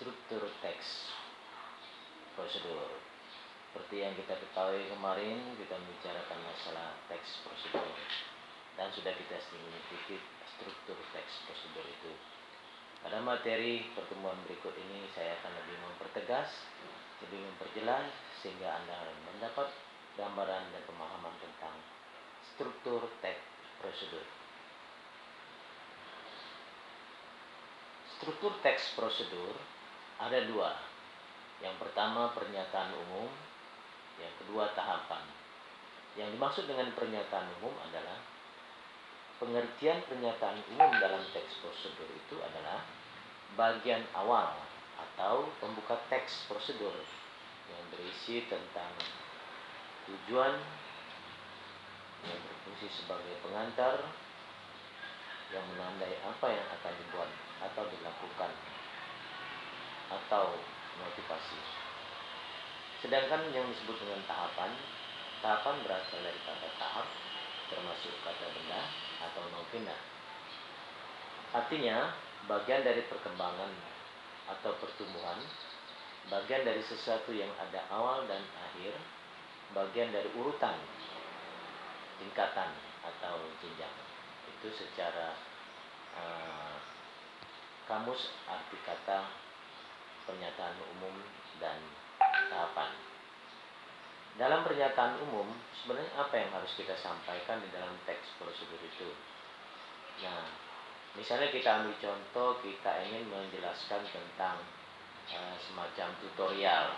struktur teks prosedur. Seperti yang kita ketahui kemarin, kita membicarakan masalah teks prosedur dan sudah kita singgung sedikit struktur teks prosedur itu. Pada materi pertemuan berikut ini saya akan lebih mempertegas, lebih memperjelas sehingga Anda mendapat gambaran dan pemahaman tentang struktur teks prosedur. Struktur teks prosedur ada dua. Yang pertama pernyataan umum, yang kedua tahapan. Yang dimaksud dengan pernyataan umum adalah pengertian pernyataan umum dalam teks prosedur itu adalah bagian awal atau pembuka teks prosedur yang berisi tentang tujuan, yang berfungsi sebagai pengantar, yang menandai apa yang akan dibuat atau dilakukan atau motivasi. Sedangkan yang disebut dengan tahapan berasal dari kata tahap, termasuk kata benda atau novena. Artinya, bagian dari perkembangan atau pertumbuhan, bagian dari sesuatu yang ada awal dan akhir, bagian dari urutan, tingkatan atau jenjang. Itu secara kamus arti kata pernyataan umum dan tahapan. Dalam pernyataan umum, sebenarnya apa yang harus kita sampaikan di dalam teks prosedur itu? Nah, misalnya kita ambil contoh, kita ingin menjelaskan tentang semacam tutorial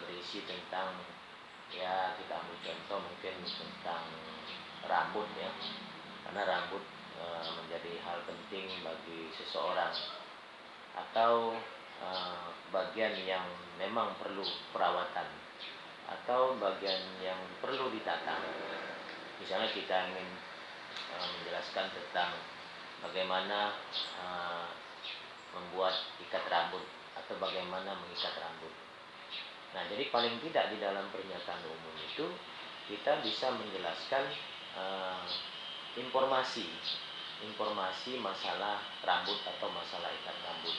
berisi tentang, ya kita ambil contoh mungkin tentang rambut ya, karena rambut menjadi hal penting bagi seseorang, atau bagian yang memang perlu perawatan, atau bagian yang perlu ditata. Misalnya kita ingin menjelaskan tentang bagaimana membuat ikat rambut atau bagaimana mengikat rambut. Nah, jadi paling tidak di dalam pernyataan umum itu kita bisa menjelaskan informasi masalah rambut atau masalah ikat rambut.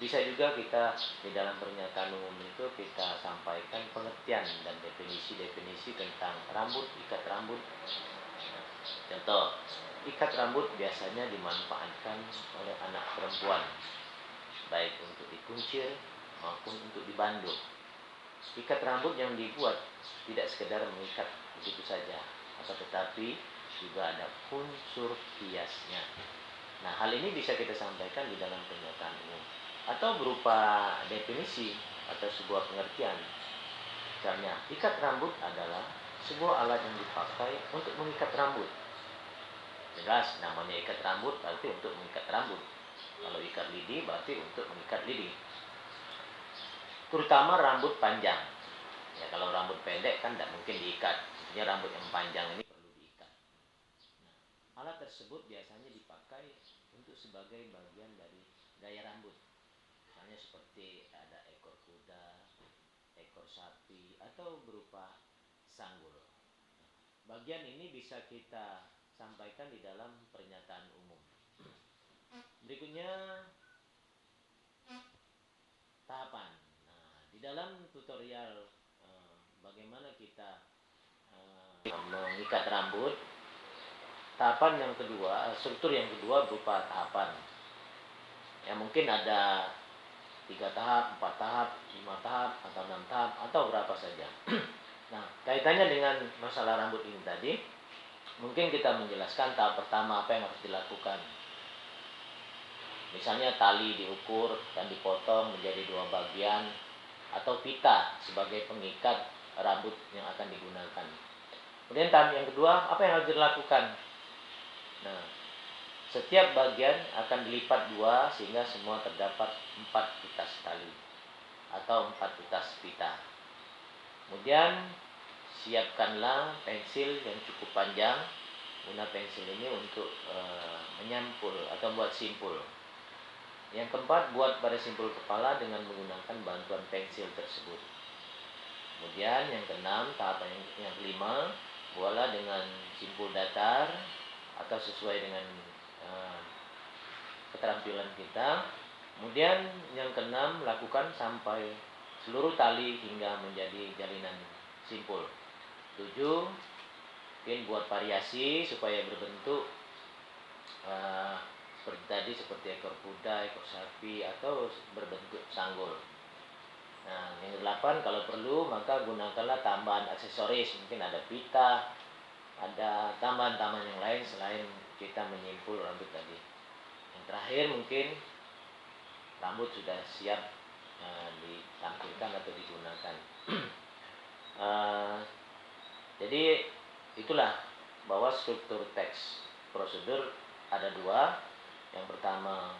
Bisa juga kita di dalam pernyataan umum itu kita sampaikan pengertian dan definisi-definisi tentang rambut, ikat rambut. Contoh, ikat rambut biasanya dimanfaatkan oleh anak perempuan, baik untuk dikuncir maupun untuk dibanduh. Ikat rambut yang dibuat tidak sekedar mengikat begitu saja, akan tetapi juga ada unsur hiasnya. Nah, hal ini bisa kita sampaikan di dalam pernyataan umum atau berupa definisi atau sebuah pengertian. Misalnya, ikat rambut adalah sebuah alat yang dipakai untuk mengikat rambut. Jelas, namanya ikat rambut berarti untuk mengikat rambut. Kalau ikat lidi berarti untuk mengikat lidi. Terutama rambut panjang. Ya, kalau rambut pendek kan tidak mungkin diikat. Maksudnya rambut yang panjang ini perlu diikat. Nah, alat tersebut biasanya dipakai untuk sebagai bagian dari gaya rambut. Misalnya seperti ada ekor kuda, ekor sapi, atau berupa sanggul. Bagian ini bisa kita sampaikan di dalam pernyataan umum. Berikutnya tahapan. Nah, di dalam tutorial bagaimana kita mengikat rambut, tahapan yang kedua, struktur yang kedua berupa tahapan. Ya, mungkin ada 3 tahap, 4 tahap, 5 tahap, atau 6 tahap, atau berapa saja. Nah, kaitannya dengan masalah rambut ini tadi, mungkin kita menjelaskan tahap pertama apa yang harus dilakukan. Misalnya tali diukur dan dipotong menjadi 2 bagian, atau pita sebagai pengikat rambut yang akan digunakan. Kemudian tahap yang kedua, apa yang harus dilakukan? Nah, setiap bagian akan dilipat 2 sehingga semua terdapat 4 pitas tali atau 4 pitas pita. Kemudian siapkanlah pensil yang cukup panjang. Guna pensil ini untuk menyampul atau buat simpul. Yang keempat, buat pada simpul kepala dengan menggunakan bantuan pensil tersebut. Kemudian yang keenam, tahap yang kelima, buatlah dengan simpul datar atau sesuai dengan keterampilan kita. Kemudian yang keenam, lakukan sampai seluruh tali hingga menjadi jalinan simpul. 7, mungkin buat variasi supaya berbentuk seperti tadi, seperti ekor kuda, ekor sapi, atau berbentuk sanggul. Nah, yang 8, kalau perlu maka gunakanlah tambahan aksesoris, mungkin ada pita, ada tambahan-tambahan yang lain selain kita menyimpul rambut tadi. Yang terakhir mungkin rambut sudah siap ditampilkan atau digunakan. Jadi itulah bahwa struktur teks prosedur ada 2. Yang pertama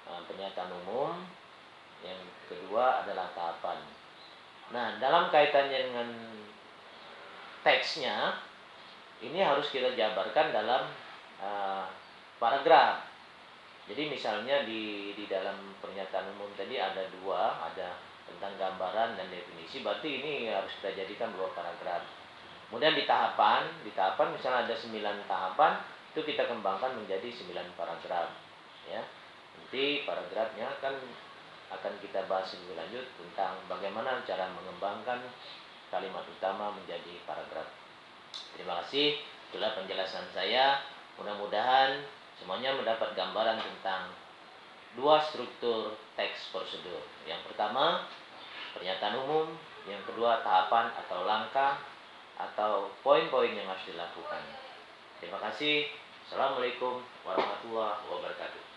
pernyataan umum, yang kedua adalah tahapan. Nah, dalam kaitannya dengan teksnya, ini harus kita jabarkan dalam paragraf. Jadi misalnya di dalam pernyataan umum tadi ada 2, ada tentang gambaran dan definisi, berarti ini harus kita jadikan 2 paragraf. Kemudian di tahapan misalnya ada 9 tahapan, itu kita kembangkan menjadi 9 paragraf. Ya, nanti paragrafnya akan kita bahas lebih lanjut tentang bagaimana cara mengembangkan kalimat utama menjadi paragraf. Terima kasih, itulah penjelasan saya. Mudah-mudahan semuanya mendapat gambaran tentang 2 struktur teks prosedur. Yang pertama, pernyataan umum. Yang kedua, tahapan atau langkah atau poin-poin yang harus dilakukan. Terima kasih. Assalamualaikum warahmatullahi wabarakatuh.